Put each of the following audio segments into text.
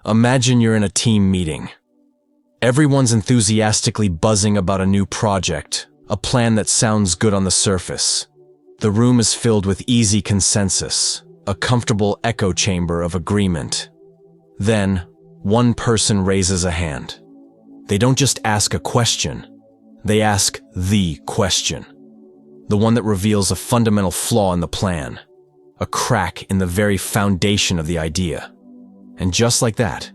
Imagine you're in a team meeting. Everyone's enthusiastically buzzing about a new project, a plan that sounds good on the surface. The room is filled with easy consensus, a comfortable echo chamber of agreement. Then, one person raises a hand. They don't just ask a question, they ask the question. The one that reveals a fundamental flaw in the plan, a crack in the very foundation of the idea. And just like that,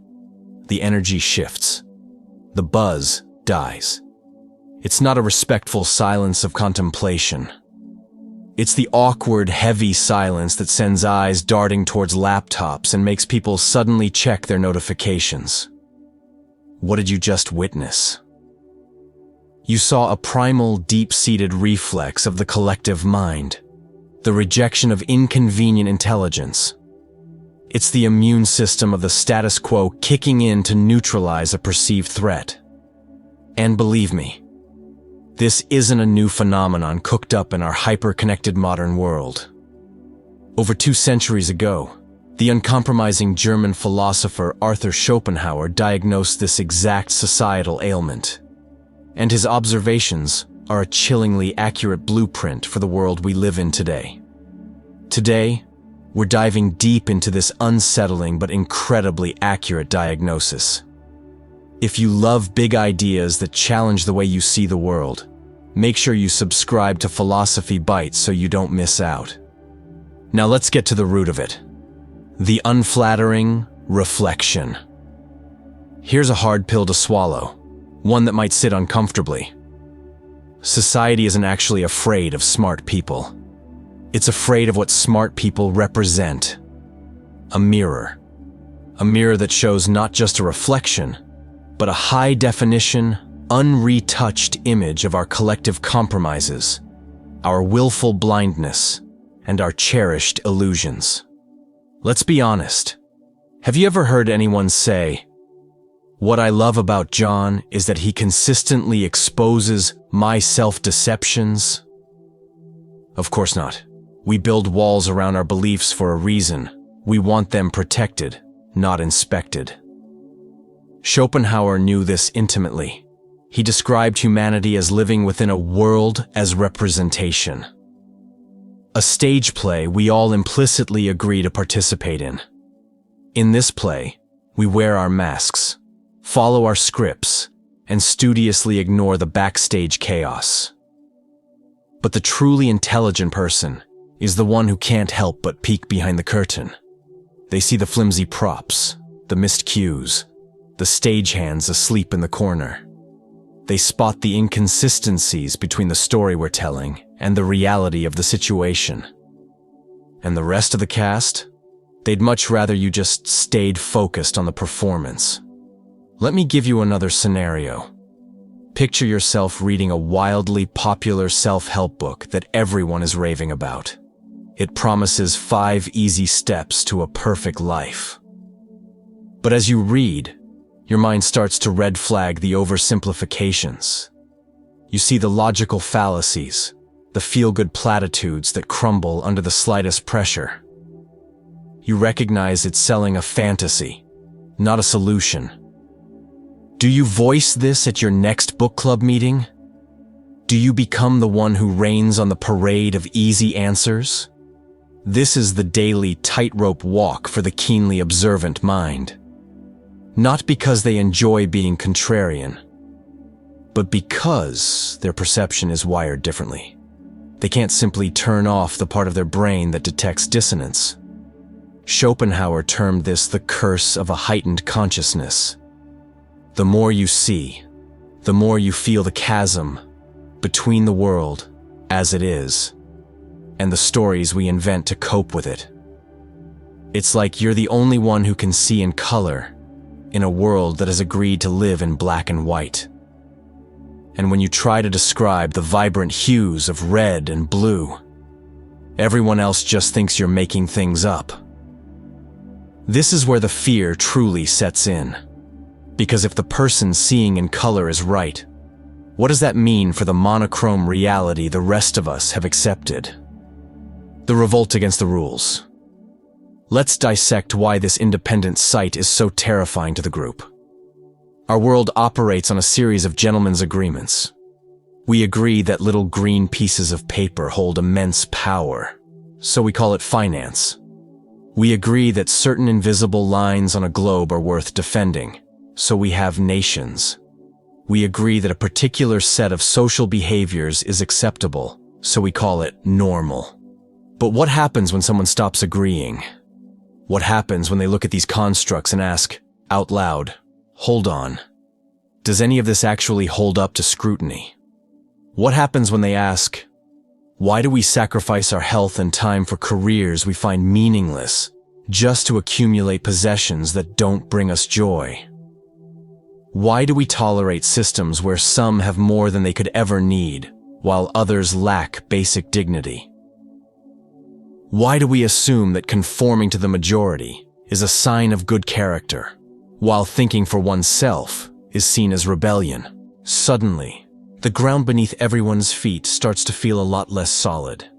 the energy shifts. The buzz dies. It's not a respectful silence of contemplation. It's the awkward, heavy silence that sends eyes darting towards laptops and makes people suddenly check their notifications. What did you just witness? You saw a primal, deep-seated reflex of the collective mind, the rejection of inconvenient intelligence. It's the immune system of the status quo kicking in to neutralize a perceived threat. And believe me, this isn't a new phenomenon cooked up in our hyper-connected modern world. Over 2 centuries ago, the uncompromising German philosopher Arthur Schopenhauer diagnosed this exact societal ailment. And his observations are a chillingly accurate blueprint for the world we live in today. Today, we're diving deep into this unsettling but incredibly accurate diagnosis. If you love big ideas that challenge the way you see the world, make sure you subscribe to Philosophy Bites so you don't miss out. Now let's get to the root of it. The unflattering reflection. Here's a hard pill to swallow, one that might sit uncomfortably. Society isn't actually afraid of smart people. It's afraid of what smart people represent. A mirror. A mirror that shows not just a reflection, but a high-definition, unretouched image of our collective compromises, our willful blindness, and our cherished illusions. Let's be honest. Have you ever heard anyone say, "What I love about John is that he consistently exposes my self-deceptions"? Of course not. We build walls around our beliefs for a reason. We want them protected, not inspected. Schopenhauer knew this intimately. He described humanity as living within a world as representation. A stage play we all implicitly agree to participate in. In this play, we wear our masks, follow our scripts, and studiously ignore the backstage chaos. But the truly intelligent person is the one who can't help but peek behind the curtain. They see the flimsy props, the missed cues, the stagehands asleep in the corner. They spot the inconsistencies between the story we're telling and the reality of the situation. And the rest of the cast? They'd much rather you just stayed focused on the performance. Let me give you another scenario. Picture yourself reading a wildly popular self-help book that everyone is raving about. It promises 5 easy steps to a perfect life. But as you read, your mind starts to red flag the oversimplifications. You see the logical fallacies, the feel-good platitudes that crumble under the slightest pressure. You recognize it's selling a fantasy, not a solution. Do you voice this at your next book club meeting? Do you become the one who reigns on the parade of easy answers? This is the daily tightrope walk for the keenly observant mind. Not because they enjoy being contrarian, but because their perception is wired differently. They can't simply turn off the part of their brain that detects dissonance. Schopenhauer termed this the curse of a heightened consciousness. The more you see, the more you feel the chasm between the world as it is and the stories we invent to cope with it. It's like you're the only one who can see in color in a world that has agreed to live in black and white. And when you try to describe the vibrant hues of red and blue, everyone else just thinks you're making things up. This is where the fear truly sets in. Because if the person seeing in color is right, what does that mean for the monochrome reality the rest of us have accepted? The revolt against the rules. Let's dissect why this independent sight is so terrifying to the group. Our world operates on a series of gentlemen's agreements. We agree that little green pieces of paper hold immense power, so we call it finance. We agree that certain invisible lines on a globe are worth defending, so we have nations. We agree that a particular set of social behaviors is acceptable, so we call it normal. But what happens when someone stops agreeing? What happens when they look at these constructs and ask, out loud, hold on, does any of this actually hold up to scrutiny? What happens when they ask, why do we sacrifice our health and time for careers we find meaningless just to accumulate possessions that don't bring us joy? Why do we tolerate systems where some have more than they could ever need, while others lack basic dignity? Why do we assume that conforming to the majority is a sign of good character, while thinking for oneself is seen as rebellion? Suddenly, the ground beneath everyone's feet starts to feel a lot less solid.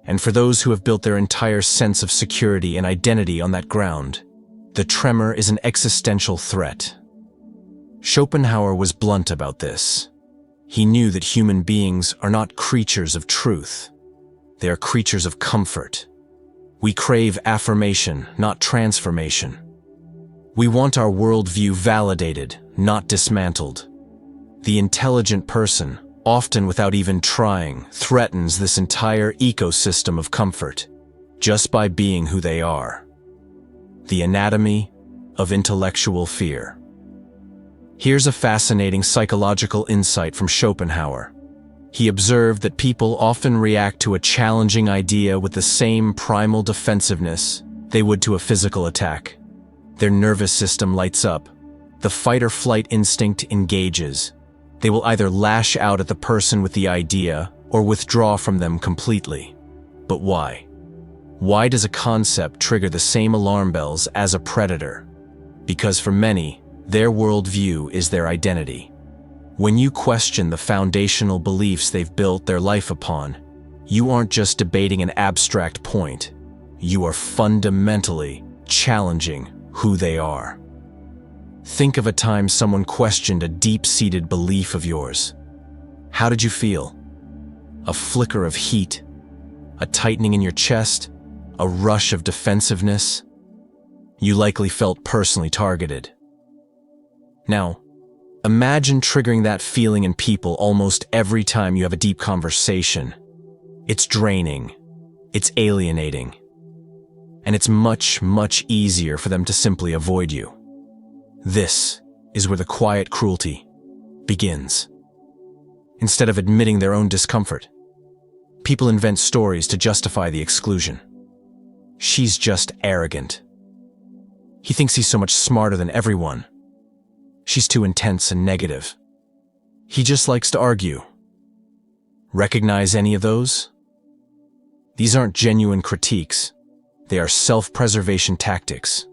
And for those who have built their entire sense of security and identity on that ground, the tremor is an existential threat. Schopenhauer was blunt about this. He knew that human beings are not creatures of truth. They are creatures of comfort. We crave affirmation, not transformation. We want our worldview validated, not dismantled. The intelligent person, often without even trying, threatens this entire ecosystem of comfort, just by being who they are. The anatomy of intellectual fear. Here's a fascinating psychological insight from Schopenhauer. He observed that people often react to a challenging idea with the same primal defensiveness they would to a physical attack. Their nervous system lights up. The fight-or-flight instinct engages. They will either lash out at the person with the idea or withdraw from them completely. But why? Why does a concept trigger the same alarm bells as a predator? Because for many, their worldview is their identity. When you question the foundational beliefs they've built their life upon, you aren't just debating an abstract point. You are fundamentally challenging who they are. Think of a time someone questioned a deep-seated belief of yours. How did you feel? A flicker of heat? A tightening in your chest? A rush of defensiveness? You likely felt personally targeted. Now, imagine triggering that feeling in people almost every time you have a deep conversation. It's draining. It's alienating. And it's much, much easier for them to simply avoid you. This is where the quiet cruelty begins. Instead of admitting their own discomfort, people invent stories to justify the exclusion. She's just arrogant. He thinks he's so much smarter than everyone. She's too intense and negative. He just likes to argue. Recognize any of those? These aren't genuine critiques. They are self-preservation tactics.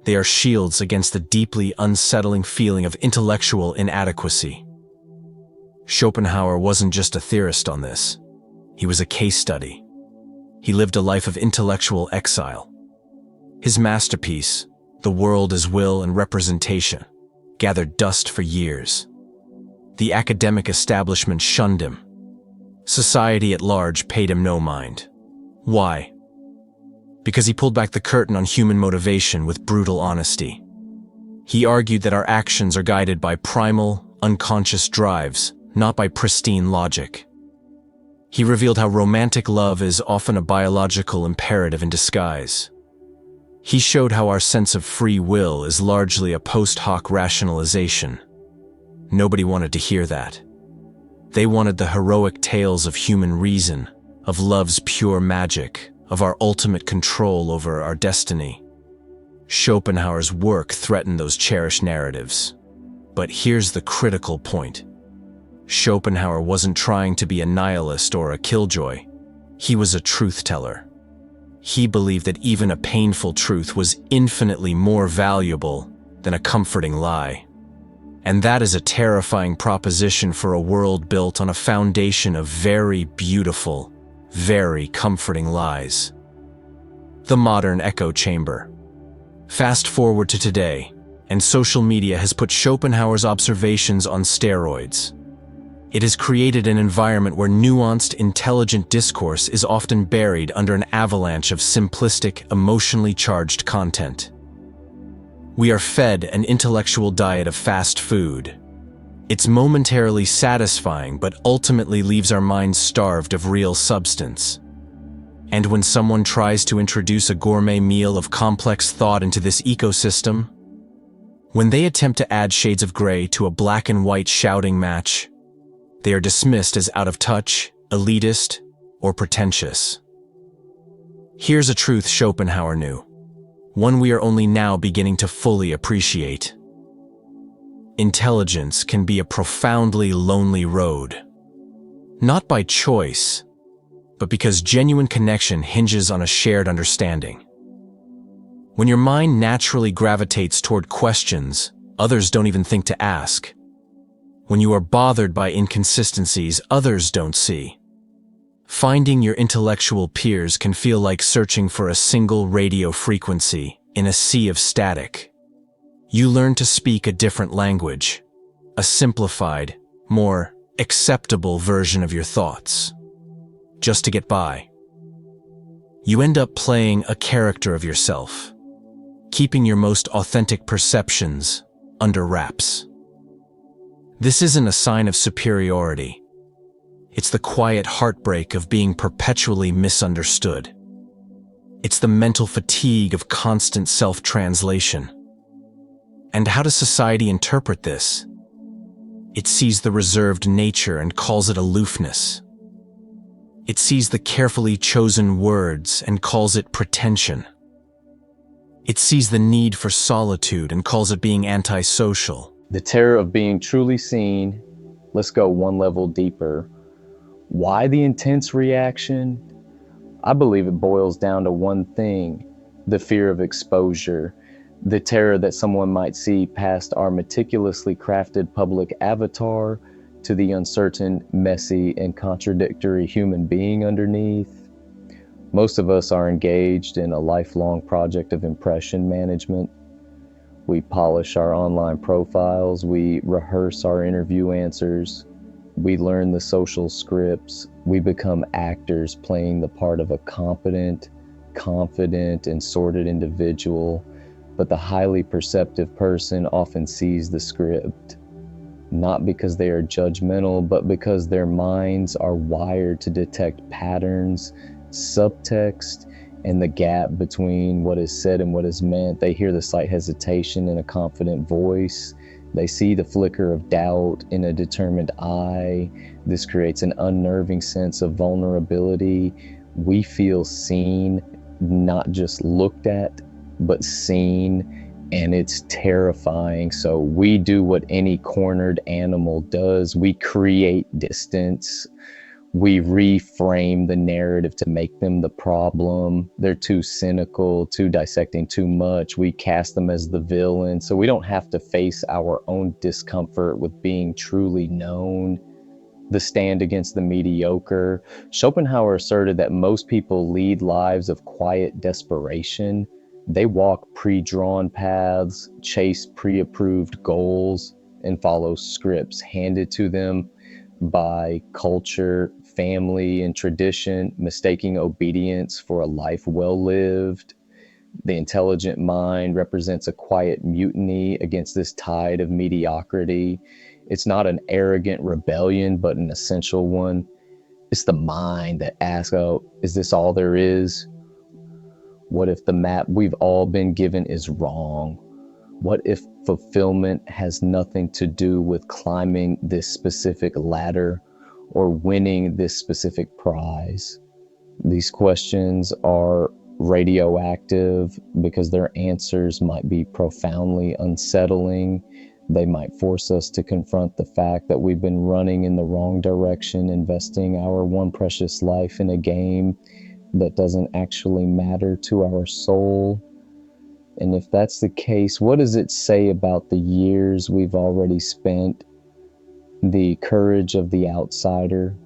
They are shields against the deeply unsettling feeling of intellectual inadequacy. Schopenhauer wasn't just a theorist on this. He was a case study. He lived a life of intellectual exile. His masterpiece, The World as Will and Representation, gathered dust for years. The academic establishment shunned him. Society at large paid him no mind. Why? Because he pulled back the curtain on human motivation with brutal honesty. He argued that our actions are guided by primal, unconscious drives, not by pristine logic. He revealed how romantic love is often a biological imperative in disguise. He showed how our sense of free will is largely a post hoc rationalization. Nobody wanted to hear that. They wanted the heroic tales of human reason, of love's pure magic, of our ultimate control over our destiny. Schopenhauer's work threatened those cherished narratives. But here's the critical point. Schopenhauer wasn't trying to be a nihilist or a killjoy. He was a truth-teller. He believed that even a painful truth was infinitely more valuable than a comforting lie. And that is a terrifying proposition for a world built on a foundation of very beautiful, very comforting lies. The modern echo chamber. Fast forward to today, and social media has put Schopenhauer's observations on steroids. It has created an environment where nuanced, intelligent discourse is often buried under an avalanche of simplistic, emotionally charged content. We are fed an intellectual diet of fast food. It's momentarily satisfying, but ultimately leaves our minds starved of real substance. And when someone tries to introduce a gourmet meal of complex thought into this ecosystem, when they attempt to add shades of gray to a black and white shouting match, they are dismissed as out of touch, elitist, or pretentious. Here's a truth Schopenhauer knew, one we are only now beginning to fully appreciate. Intelligence can be a profoundly lonely road. Not by choice, but because genuine connection hinges on a shared understanding. When your mind naturally gravitates toward questions others don't even think to ask, when you are bothered by inconsistencies others don't see, finding your intellectual peers can feel like searching for a single radio frequency in a sea of static. You learn to speak a different language, a simplified, more acceptable version of your thoughts, just to get by. You end up playing a character of yourself, keeping your most authentic perceptions under wraps. This isn't a sign of superiority. It's the quiet heartbreak of being perpetually misunderstood. It's the mental fatigue of constant self-translation. And how does society interpret this? It sees the reserved nature and calls it aloofness. It sees the carefully chosen words and calls it pretension. It sees the need for solitude and calls it being antisocial. The terror of being truly seen. Let's go one level deeper. Why the intense reaction? I believe it boils down to one thing: the fear of exposure, the terror that someone might see past our meticulously crafted public avatar to the uncertain, messy, and contradictory human being underneath. Most of us are engaged in a lifelong project of impression management. We polish our online profiles, we rehearse our interview answers, we learn the social scripts, we become actors playing the part of a competent, confident, and sorted individual. But the highly perceptive person often sees the script, not because they are judgmental, but because their minds are wired to detect patterns, subtext, and the gap between what is said and what is meant. They hear the slight hesitation in a confident voice. They see the flicker of doubt in a determined eye. This creates an unnerving sense of vulnerability. We feel seen, not just looked at, but seen, and it's terrifying. So we do what any cornered animal does. We create distance. We reframe the narrative to make them the problem. They're too cynical, too dissecting too much. We cast them as the villain, so we don't have to face our own discomfort with being truly known. The stand against the mediocre. Schopenhauer asserted that most people lead lives of quiet desperation. They walk pre-drawn paths, chase pre-approved goals, and follow scripts handed to them by culture, family, and tradition, mistaking obedience for a life well lived. The intelligent mind represents a quiet mutiny against this tide of mediocrity. It's not an arrogant rebellion, but an essential one. It's the mind that asks, oh, is this all there is? What if the map we've all been given is wrong? What if fulfillment has nothing to do with climbing this specific ladder or winning this specific prize? These questions are radioactive because their answers might be profoundly unsettling. They might force us to confront the fact that we've been running in the wrong direction, investing our one precious life in a game that doesn't actually matter to our soul. And if that's the case, what does it say about the years we've already spent? The courage of the outsider.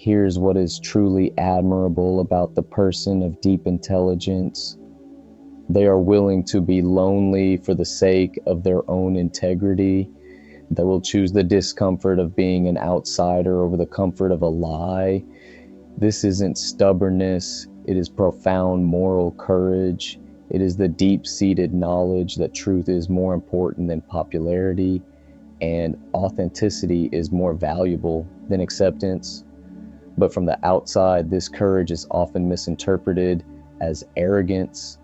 Here's what is truly admirable about the person of deep intelligence. They are willing to be lonely for the sake of their own integrity. They will choose the discomfort of being an outsider over the comfort of a lie. This isn't stubbornness, it is profound moral courage. It is the deep-seated knowledge that truth is more important than popularity, and authenticity is more valuable than acceptance. But from the outside, this courage is often misinterpreted as arrogance.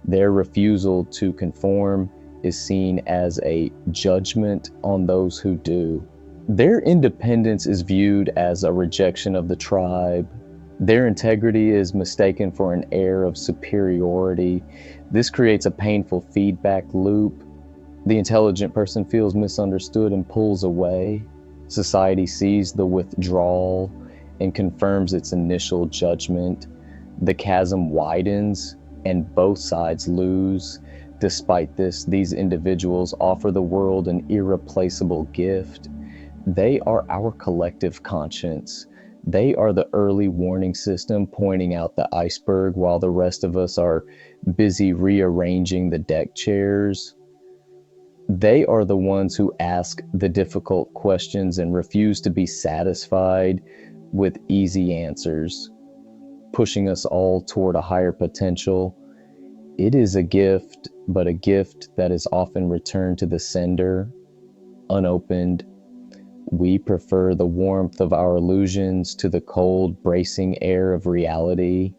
Their refusal to conform is seen as a judgment on those who do. Their independence is viewed as a rejection of the tribe. Their integrity is mistaken for an air of superiority. This creates a painful feedback loop. The intelligent person feels misunderstood and pulls away. Society sees the withdrawal and confirms its initial judgment. The chasm widens and both sides lose. Despite this, these individuals offer the world an irreplaceable gift. They are our collective conscience. They are the early warning system pointing out the iceberg while the rest of us are busy rearranging the deck chairs. They are the ones who ask the difficult questions and refuse to be satisfied with easy answers, pushing us all toward a higher potential. It is a gift, but a gift that is often returned to the sender, unopened. We prefer the warmth of our illusions to the cold, bracing air of reality.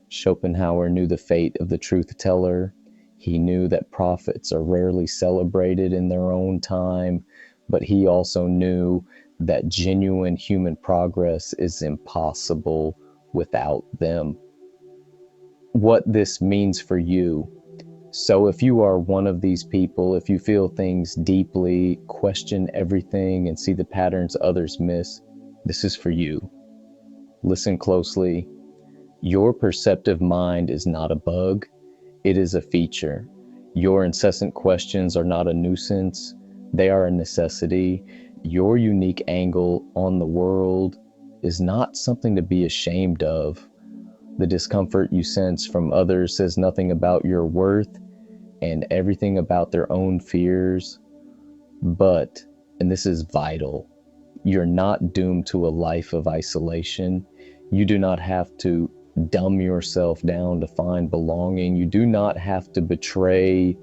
Schopenhauer knew the fate of the truth teller. He knew that prophets are rarely celebrated in their own time, but he also knew that genuine human progress is impossible without them. What this means for you. So if you are one of these people, if you feel things deeply, question everything, and see the patterns others miss, this is for you. Listen closely. Your perceptive mind is not a bug, it is a feature. Your incessant questions are not a nuisance, they are a necessity. Your unique angle on the world is not something to be ashamed of. The discomfort you sense from others says nothing about your worth and everything about their own fears. But, and this is vital, you're not doomed to a life of isolation. You do not have to dumb yourself down to find belonging. You do not have to betray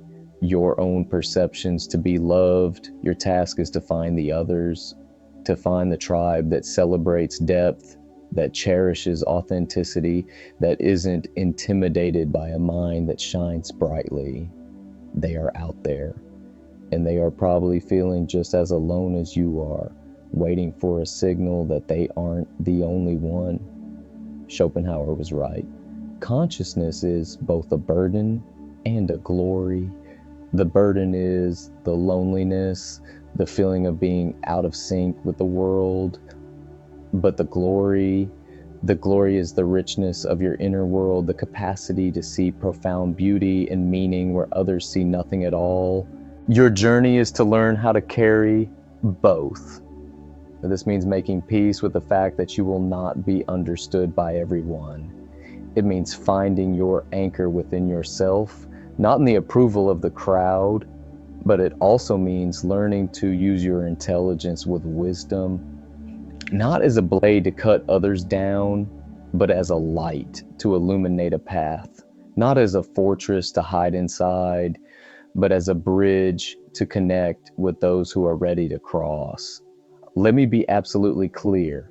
your own perceptions to be loved. Your task is to find the others, to find the tribe that celebrates depth, that cherishes authenticity, that isn't intimidated by a mind that shines brightly. They are out there, and they are probably feeling just as alone as you are, waiting for a signal that they aren't the only one. Schopenhauer was right. Consciousness is both a burden and a glory. The burden is the loneliness, the feeling of being out of sync with the world. But the glory is the richness of your inner world, the capacity to see profound beauty and meaning where others see nothing at all. Your journey is to learn how to carry both. This means making peace with the fact that you will not be understood by everyone. It means finding your anchor within yourself, not in the approval of the crowd, but it also means learning to use your intelligence with wisdom, not as a blade to cut others down, but as a light to illuminate a path, not as a fortress to hide inside, but as a bridge to connect with those who are ready to cross. Let me be absolutely clear.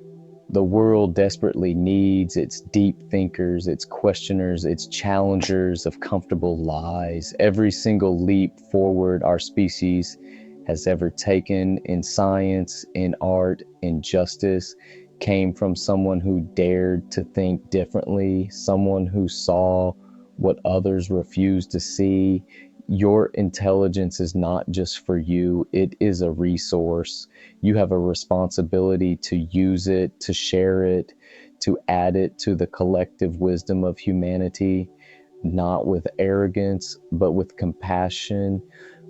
The world desperately needs its deep thinkers, its questioners, its challengers of comfortable lies. Every single leap forward our species has ever taken in science, in art, in justice, came from someone who dared to think differently, someone who saw what others refused to see. Your intelligence is not just for you, it is a resource. You have a responsibility to use it, to share it, to add it to the collective wisdom of humanity, not with arrogance, but with compassion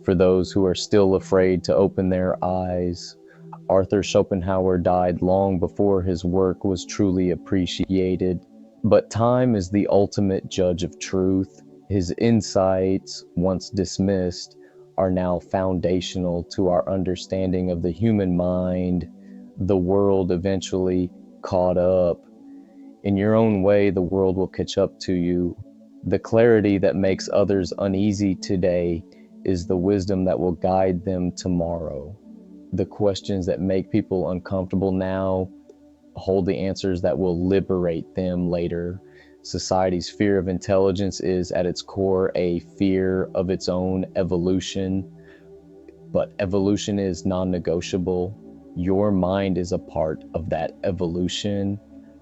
for those who are still afraid to open their eyes. Arthur Schopenhauer died long before his work was truly appreciated. But time is the ultimate judge of truth. His insights, once dismissed, are now foundational to our understanding of the human mind, the world eventually caught up. In your own way, the world will catch up to you. The clarity that makes others uneasy today is the wisdom that will guide them tomorrow. The questions that make people uncomfortable now hold the answers that will liberate them later. Society's fear of intelligence is at its core a fear of its own evolution, but evolution is non-negotiable. Your mind is a part of that evolution.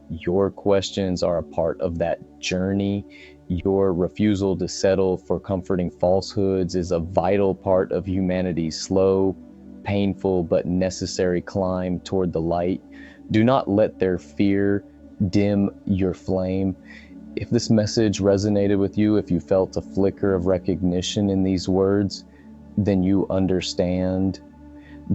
Your questions are a part of that journey. Your refusal to settle for comforting falsehoods is a vital part of humanity's slow, painful, but necessary climb toward the light. Do not let their fear dim your flame. If this message resonated with you, if you felt a flicker of recognition in these words, then you understand.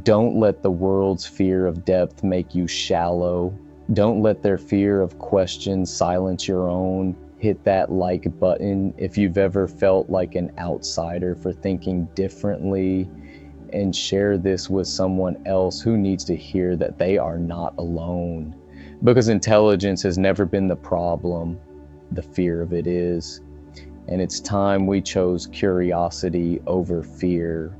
Don't let the world's fear of depth make you shallow. Don't let their fear of questions silence your own. Hit that like button if you've ever felt like an outsider for thinking differently, and share this with someone else who needs to hear that they are not alone. Because intelligence has never been the problem, the fear of it is. And it's time we chose curiosity over fear.